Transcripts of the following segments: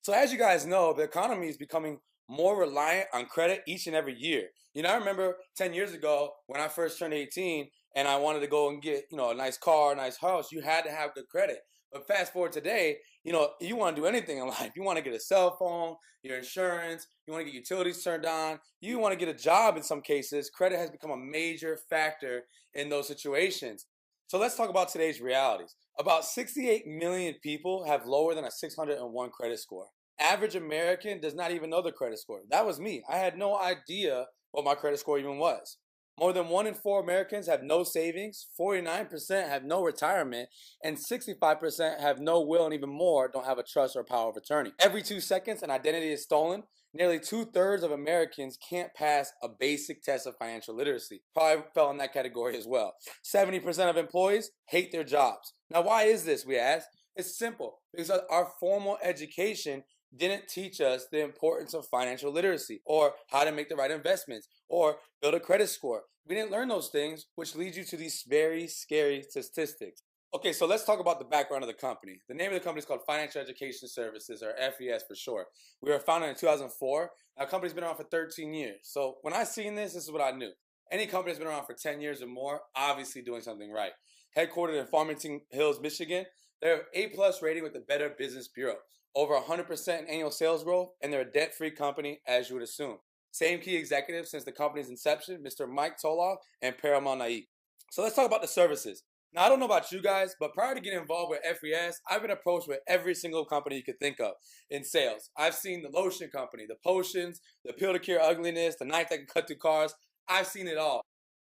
So as you guys know, the economy is becoming more reliant on credit each and every year. I remember 10 years ago when I first turned 18 and I wanted to go and get, a nice car, a nice house, you had to have good credit. But fast forward today, you want to do anything in life. You want to get a cell phone, your insurance, you want to get utilities turned on, you want to get a job in some cases. Credit has become a major factor in those situations. So let's talk about today's realities. About 68 million people have lower than a 601 credit score. Average American does not even know the credit score. That was me. I had no idea what my credit score even was. More than 1 in 4 Americans have no savings, 49% have no retirement, and 65% have no will, and even more don't have a trust or power of attorney. Every 2 seconds, an identity is stolen. Nearly 2/3 of Americans can't pass a basic test of financial literacy. Probably fell in that category as well. 70% of employees hate their jobs. Now, why is this, we ask? It's simple. Because our formal education didn't teach us the importance of financial literacy or how to make the right investments or build a credit score. We didn't learn those things, which leads you to these very scary statistics. Okay, so let's talk about the background of the company. The name of the company is called Financial Education Services, or FES for short. We were founded in 2004. Our company's been around for 13 years. So when I seen this is what I knew. Any company that's been around for 10 years or more, obviously doing something right. Headquartered in Farmington Hills, Michigan, they're A+ rating with the Better Business Bureau. Over 100% in annual sales growth, and they're a debt-free company, as you would assume. Same key executives since the company's inception, Mr. Mike Toloff and Paramal Naik. So let's talk about the services. Now, I don't know about you guys, but prior to getting involved with FES, I've been approached with every single company you could think of in sales. I've seen the lotion company, the potions, the pill to cure ugliness, the knife that can cut through cars. I've seen it all.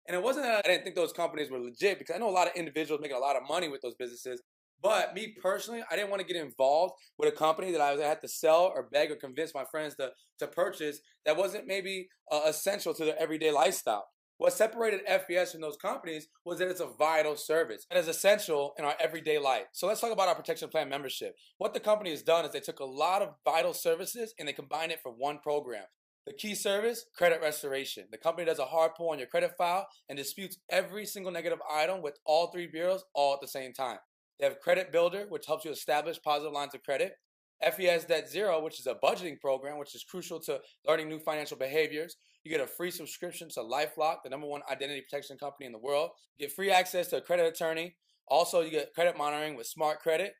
And it wasn't that I didn't think those companies were legit, because I know a lot of individuals making a lot of money with those businesses. But me personally, I didn't want to get involved with a company that I had to sell or beg or convince my friends to purchase that wasn't maybe essential to their everyday lifestyle. What separated FES from those companies was that it's a vital service that is essential in our everyday life. So let's talk about our protection plan membership. What the company has done is they took a lot of vital services and they combined it for one program. The key service, credit restoration. The company does a hard pull on your credit file and disputes every single negative item with all 3 bureaus all at the same time. They have Credit Builder, which helps you establish positive lines of credit. FES Debt Zero, which is a budgeting program, which is crucial to learning new financial behaviors. You get a free subscription to LifeLock, the #1 identity protection company in the world. You get free access to a credit attorney. Also, you get credit monitoring with Smart Credit.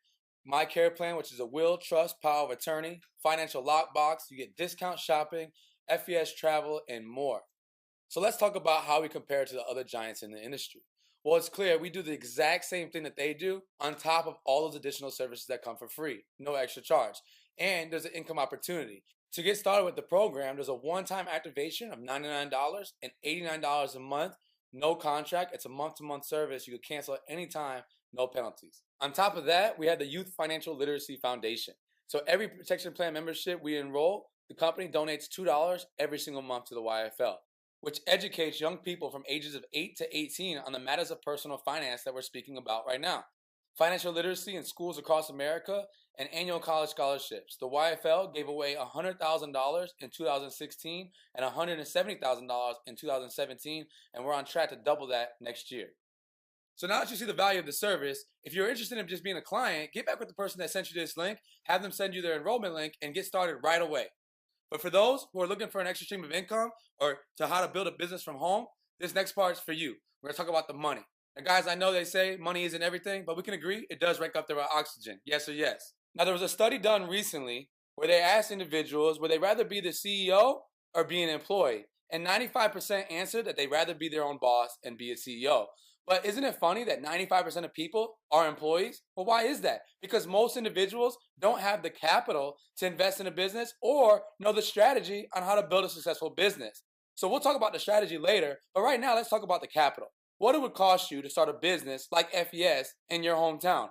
My Care Plan, which is a will, trust, power of attorney. Financial Lockbox. You get discount shopping, FES travel, and more. So let's talk about how we compare to the other giants in the industry. Well, it's clear we do the exact same thing that they do on top of all those additional services that come for free, no extra charge. And there's an income opportunity. To get started with the program, there's a one-time activation of $99 and $89 a month, no contract. It's a month-to-month service. You can cancel at any time, no penalties. On top of that, we have the Youth Financial Literacy Foundation. So every protection plan membership we enroll, the company donates $2 every single month to the YFL, which educates young people from ages of 8 to 18 on the matters of personal finance that we're speaking about right now. Financial literacy in schools across America and annual college scholarships. The YFL gave away $100,000 in 2016 and $170,000 in 2017, and we're on track to double that next year. So now that you see the value of the service, if you're interested in just being a client, get back with the person that sent you this link, have them send you their enrollment link, and get started right away. But for those who are looking for an extra stream of income or to how to build a business from home, this next part is for you. We're going to talk about the money. Now, guys, I know they say money isn't everything, but we can agree it does rank up there with oxygen. Yes or yes? Now, there was a study done recently where they asked individuals, would they rather be the CEO or be an employee? And 95% answered that they'd rather be their own boss and be a CEO. But isn't it funny that 95% of people are employees? Well, why is that? Because most individuals don't have the capital to invest in a business or know the strategy on how to build a successful business. So we'll talk about the strategy later, but right now let's talk about the capital. What it would cost you to start a business like FES in your hometown.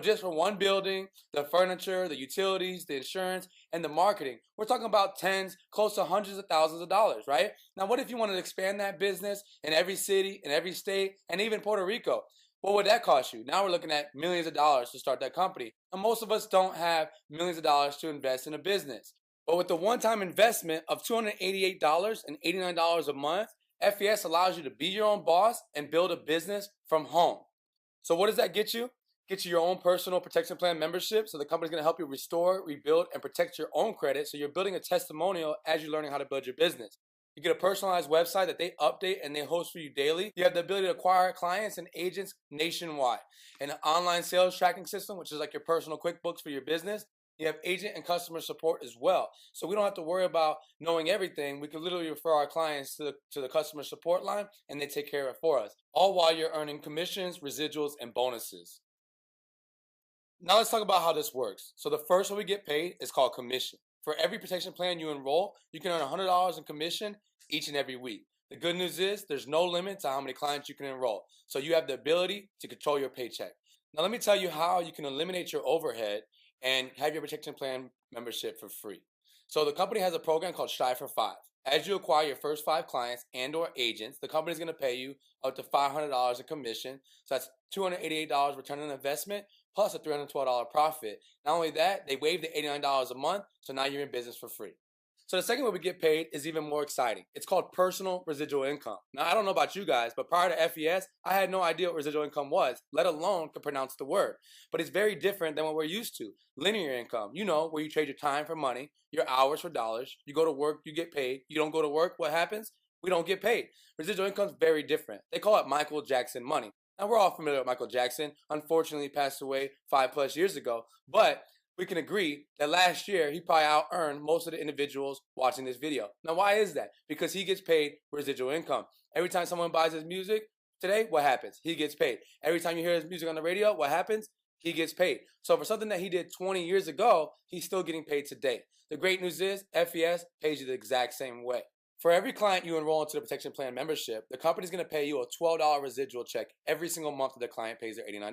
Just for one building, the furniture, the utilities, the insurance, and the marketing. We're talking about tens, close to hundreds of thousands of dollars, right? Now, what if you wanted to expand that business in every city, in every state, and even Puerto Rico? What would that cost you? Now we're looking at millions of dollars to start that company. And most of us don't have millions of dollars to invest in a business. But with the one-time investment of $288 and $89 a month, FES allows you to be your own boss and build a business from home. So what does that get you? get you your own personal protection plan membership. So the company's going to help you restore, rebuild, and protect your own credit. So you're building a testimonial as you're learning how to build your business. You get a personalized website that they update and they host for you daily. You have the ability to acquire clients and agents nationwide. An online sales tracking system, which is like your personal QuickBooks for your business. You have agent and customer support as well. So we don't have to worry about knowing everything. We can literally refer our clients to the customer support line and they take care of it for us. All while you're earning commissions, residuals, and bonuses. Now let's talk about how this works. So the first one we get paid is called commission. For every protection plan you enroll, you can earn $100 in commission each and every week. The good news is there's no limit to how many clients you can enroll. So you have the ability to control your paycheck. Now let me tell you how you can eliminate your overhead and have your protection plan membership for free. So the company has a program called Strive for 5. As you acquire your first 5 clients and or agents, the company is going to pay you up to $500 in commission. So that's $288 return on investment plus a $312 profit. Not only that, they waive the $89 a month, so now you're in business for free. So the second way we get paid is even more exciting. It's called personal residual income. Now, I don't know about you guys, but prior to FES, I had no idea what residual income was, let alone could pronounce the word. But it's very different than what we're used to. Linear income, where you trade your time for money, your hours for dollars. You go to work, you get paid. You don't go to work, what happens? We don't get paid. Residual income is very different. They call it Michael Jackson money. Now, we're all familiar with Michael Jackson. Unfortunately, he passed away 5+ years ago. But we can agree that last year he probably out-earned most of the individuals watching this video. Now, why is that? Because he gets paid residual income. Every time someone buys his music today, what happens? He gets paid. Every time you hear his music on the radio, what happens? He gets paid. So for something that he did 20 years ago, he's still getting paid today. The great news is FES pays you the exact same way. For every client you enroll into the protection plan membership, the company's going to pay you a $12 residual check every single month that the client pays their $89.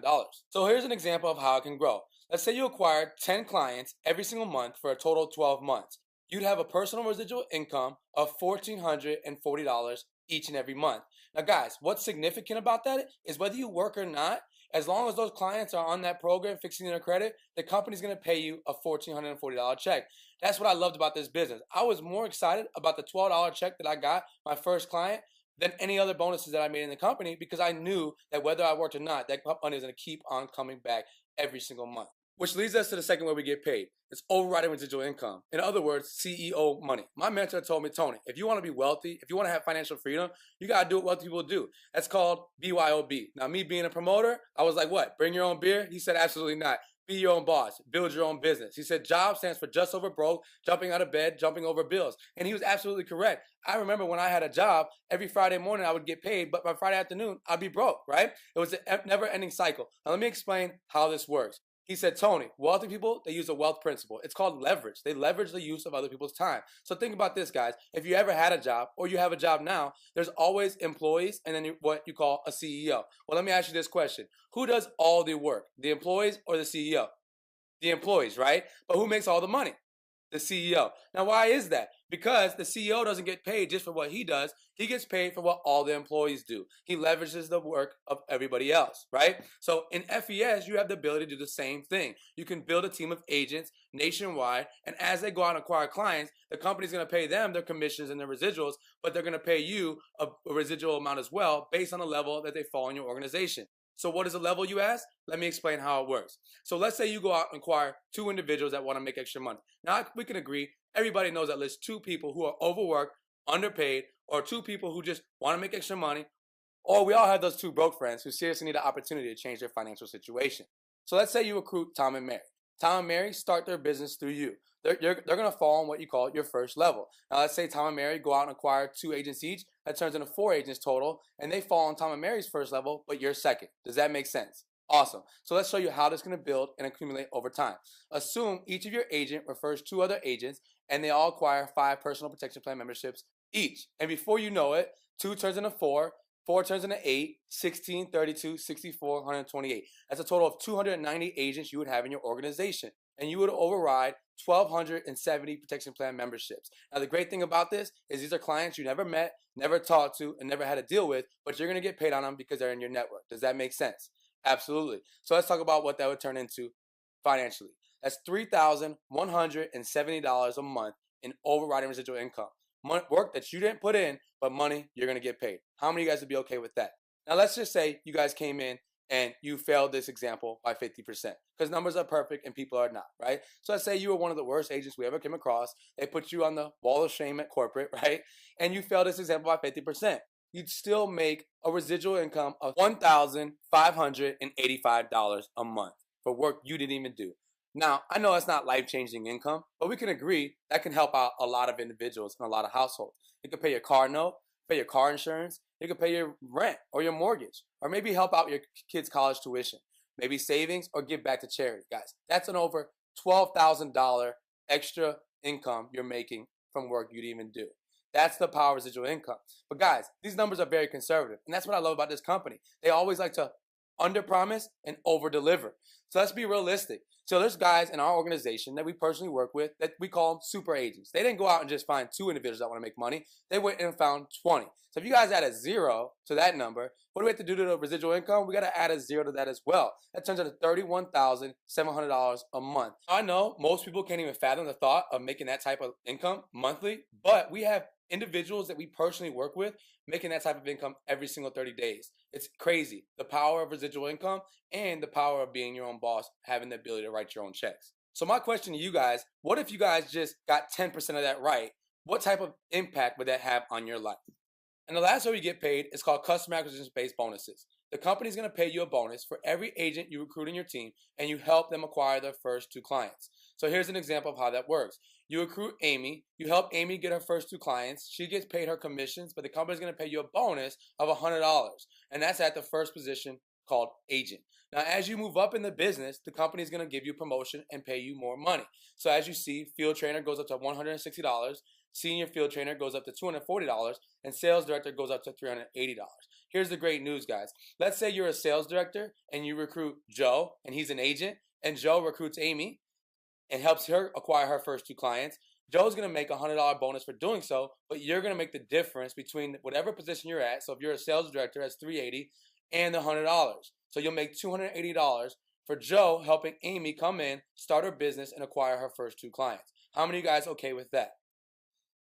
So here's an example of how it can grow. Let's say you acquired 10 clients every single month for a total of 12 months. You'd have a personal residual income of $1,440 each and every month. Now guys, what's significant about that is whether you work or not, as long as those clients are on that program fixing their credit, the company's going to pay you a $1,440 check. That's what I loved about this business. I was more excited about the $12 check that I got my first client than any other bonuses that I made in the company, because I knew that whether I worked or not, that money is going to keep on coming back every single month. Which leads us to the second way we get paid. It's overriding residual income. In other words, CEO money. My mentor told me, Tony, if you want to be wealthy, if you want to have financial freedom, you got to do what wealthy people do. That's called BYOB. Now, me being a promoter, I was like, what? Bring your own beer? He said, absolutely not. Be your own boss. Build your own business. He said job stands for just over broke, jumping out of bed, jumping over bills. And he was absolutely correct. I remember when I had a job, every Friday morning I would get paid, but by Friday afternoon, I'd be broke, right? It was a never-ending cycle. Now, let me explain how this works. He said, Tony, wealthy people, they use a wealth principle. It's called leverage. They leverage the use of other people's time. So think about this, guys. If you ever had a job or you have a job now, there's always employees and then what you call a CEO. Well, let me ask you this question. Who does all the work? The employees or the CEO? The employees, right? But who makes all the money? The CEO. Now, why is that? Because the CEO doesn't get paid just for what he does. He gets paid for what all the employees do. He leverages the work of everybody else, right? So in FES, you have the ability to do the same thing. You can build a team of agents nationwide, and as they go out and acquire clients, the company's going to pay them their commissions and their residuals, but they're going to pay you a residual amount as well based on the level that they fall in your organization. So what is the level, you ask? Let me explain how it works. So let's say you go out and acquire 2 individuals that want to make extra money. Now, we can agree, everybody knows at least 2 people who are overworked, underpaid, or 2 people who just want to make extra money, or we all have those 2 broke friends who seriously need an opportunity to change their financial situation. So let's say you recruit Tom and Mary. Tom and Mary start their business through you. They're going to fall on what you call your first level. Now, let's say Tom and Mary go out and acquire 2 agents each. That turns into 4 agents total, and they fall on Tom and Mary's first level, but you're second. Does that make sense? Awesome. So let's show you how this is going to build and accumulate over time. Assume each of your agent refers 2 other agents, and they all acquire 5 personal protection plan memberships each. And before you know it, 2 turns into 4, 4 turns into 8, 16, 32, 64, 128. That's a total of 290 agents you would have in your organization. And you would override 1,270 protection plan memberships. Now, the great thing about this is these are clients you never met, never talked to, and never had to deal with, but you're going to get paid on them because they're in your network. Does that make sense? Absolutely. So let's talk about what that would turn into financially. That's $3,170 a month in overriding residual income. Work that you didn't put in, but money you're going to get paid. How many of you guys would be okay with that? Now, let's just say you guys came in and you failed this example by 50% because numbers are perfect and people are not, right? So let's say you were one of the worst agents we ever came across. They put you on the wall of shame at corporate, right? And you failed this example by 50%. You'd still make a residual income of $1,585 a month for work you didn't even do. Now, I know it's not life-changing income, but we can agree that can help out a lot of individuals and a lot of households. It can pay your car note, pay your car insurance, it can pay your rent or your mortgage, or maybe help out your kids' college tuition, maybe savings or give back to charity. Guys, that's an over $12,000 extra income you're making from work you didn't even do. That's the power of residual income. But guys, these numbers are very conservative, and that's what I love about this company. They always like to under promise and over deliver. So let's be realistic. So there's guys in our organization that we personally work with that we call them super agents. They didn't go out and just find 2 individuals that want to make money. They went and found 20. So if you guys add a 0 to that number, what do we have to do to the residual income? We got to add a 0 to that as well. That turns out to $31,700 a month. I know most people can't even fathom the thought of making that type of income monthly, but we have individuals that we personally work with making that type of income every single 30 days. It's crazy. The power of residual income and the power of being your own boss, having the ability to write your own checks. So my question to you guys, what if you guys just got 10% of that right? What type of impact would that have on your life? And the last way we get paid is called customer acquisition-based bonuses. The company's going to pay you a bonus for every agent you recruit in your team and you help them acquire their first 2 clients. So here's an example of how that works. You recruit Amy, you help Amy get her first 2 clients, she gets paid her commissions, but the company's going to pay you a bonus of $100. And that's at the first position called agent. Now, as you move up in the business, the company is going to give you promotion and pay you more money. So as you see, field trainer goes up to $160, senior field trainer goes up to $240, and sales director goes up to $380. Here's the great news, guys. Let's say you're a sales director and you recruit Joe, and he's an agent, and Joe recruits Amy and helps her acquire her first 2 clients. Joe's going to make a $100 bonus for doing so, but you're going to make the difference between whatever position you're at. So if you're a sales director, that's $380 and the $100. So you'll make $280 for Joe helping Amy come in, start her business, and acquire her first 2 clients. How many of you guys okay with that?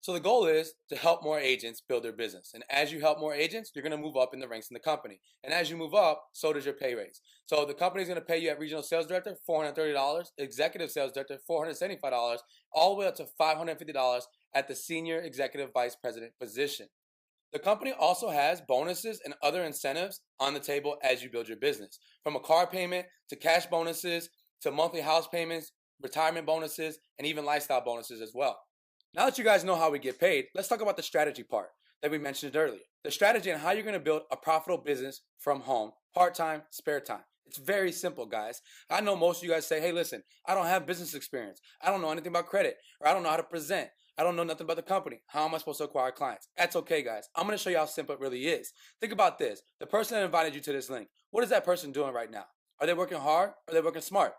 So the goal is to help more agents build their business. And as you help more agents, you're going to move up in the ranks in the company. And as you move up, so does your pay raise. So the company is going to pay you at regional sales director $430, executive sales director $475, all the way up to $550 at the senior executive vice president position. The company also has bonuses and other incentives on the table as you build your business, from a car payment to cash bonuses to monthly house payments, retirement bonuses, and even lifestyle bonuses as well. Now that you guys know how we get paid, let's talk about the strategy part that we mentioned earlier. The strategy on how you're going to build a profitable business from home, part-time, spare time. It's very simple, guys. I know most of you guys say, hey, listen, I don't have business experience. I don't know anything about credit, or I don't know how to present. I don't know nothing about the company. How am I supposed to acquire clients? That's okay, guys. I'm going to show you how simple it really is. Think about this. The person that invited you to this link, what is that person doing right now? Are they working hard or are they working smart?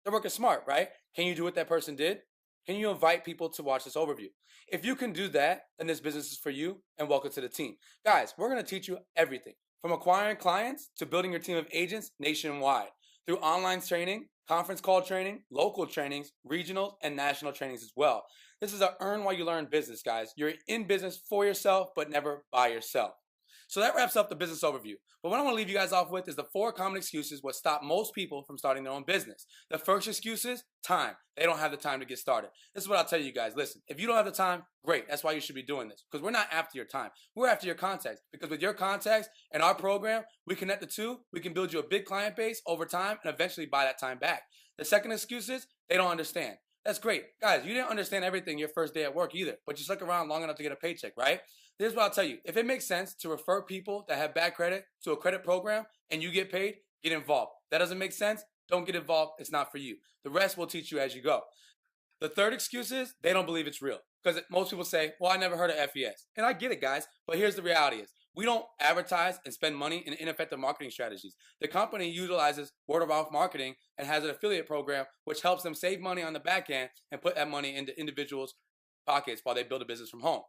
They're working smart, right? Can you do what that person did? Can you invite people to watch this overview? If you can do that, then this business is for you, and welcome to the team. Guys, we're going to teach you everything from acquiring clients to building your team of agents nationwide through online training, conference call training, local trainings, regional and national trainings as well. This is a earn while you learn business, guys. You're in business for yourself, but never by yourself. So that wraps up the business overview. But what I want to leave you guys off with is the 4 common excuses what stop most people from starting their own business. The first excuse is time. They don't have the time to get started. This is what I'll tell you guys. Listen, if you don't have the time, great. That's why you should be doing this, because we're not after your time. We're after your contacts, because with your contacts and our program, we connect the 2. We can build you a big client base over time and eventually buy that time back. The second excuse is they don't understand. That's great. Guys, you didn't understand everything your first day at work either, but you stuck around long enough to get a paycheck, right? Here's what I'll tell you. If it makes sense to refer people that have bad credit to a credit program and you get paid, get involved. That doesn't make sense? Don't get involved. It's not for you. The rest will teach you as you go. The third excuse is they don't believe it's real, because most people say, well, I never heard of FES. And I get it, guys, but here's the reality is we don't advertise and spend money in ineffective marketing strategies. The company utilizes word-of-mouth marketing and has an affiliate program which helps them save money on the back end and put that money into individuals' pockets while they build a business from home.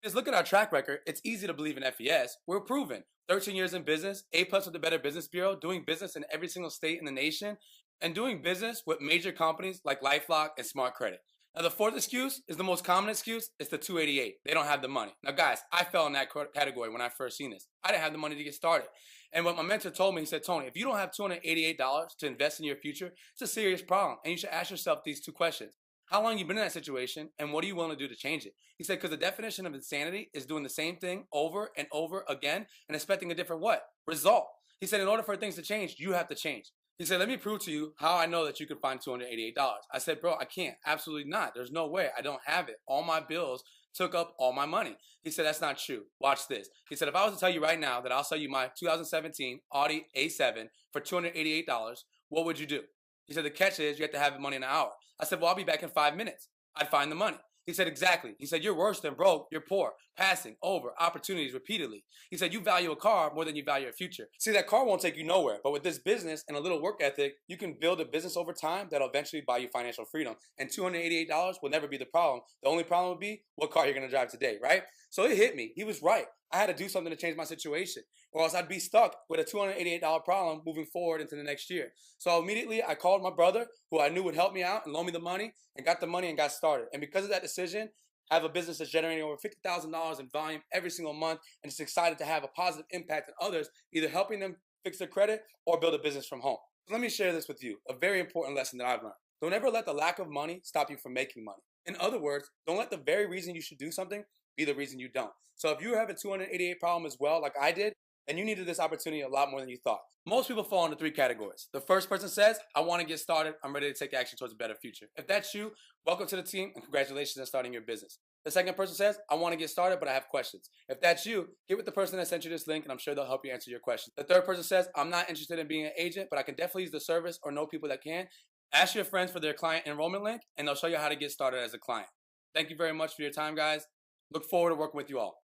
Just look at our track record. It's easy to believe in FES. We're proven. 13 years in business, A+ with the Better Business Bureau, doing business in every single state in the nation, and doing business with major companies like LifeLock and Smart Credit. Now, the fourth excuse is the most common excuse. It's the 288. They don't have the money. Now, guys, I fell in that category when I first seen this. I didn't have the money to get started. And what my mentor told me, he said, Tony, if you don't have $288 to invest in your future, it's a serious problem. And you should ask yourself these two questions. How long you been in that situation, and what are you willing to do to change it? He said, because the definition of insanity is doing the same thing over and over again and expecting a different what? Result. He said, in order for things to change, you have to change. He said, let me prove to you how I know that you can find $288. I said, bro, I can't. Absolutely not. There's no way. I don't have it. All my bills took up all my money. He said, that's not true. Watch this. He said, if I was to tell you right now that I'll sell you my 2017 Audi A7 for $288, what would you do? He said, the catch is you have to have the money in an hour. I said, well, I'll be back in 5 minutes. I'd find the money. He said, exactly. He said, you're worse than broke. You're poor. Passing over opportunities repeatedly. He said, you value a car more than you value your future. See, that car won't take you nowhere. But with this business and a little work ethic, you can build a business over time that'll eventually buy you financial freedom. And $288 will never be the problem. The only problem would be what car you're going to drive today, right? So it hit me. He was right. I had to do something to change my situation, or else I'd be stuck with a $288 problem moving forward into the next year. So immediately I called my brother, who I knew would help me out and loan me the money, and got the money and got started. And because of that decision, I have a business that's generating over $50,000 in volume every single month, and it's excited to have a positive impact on others, either helping them fix their credit or build a business from home. So let me share this with you, a very important lesson that I've learned. Don't ever let the lack of money stop you from making money. In other words, don't let the very reason you should do something be the reason you don't. So if you have a 288 problem as well, like I did, then you needed this opportunity a lot more than you thought. Most people fall into three categories. The first person says, I want to get started. I'm ready to take action towards a better future. If that's you, welcome to the team and congratulations on starting your business. The second person says, I want to get started, but I have questions. If that's you, get with the person that sent you this link and I'm sure they'll help you answer your questions. The third person says, I'm not interested in being an agent, but I can definitely use the service or know people that can. Ask your friends for their client enrollment link and they'll show you how to get started as a client. Thank you very much for your time, guys. Look forward to working with you all.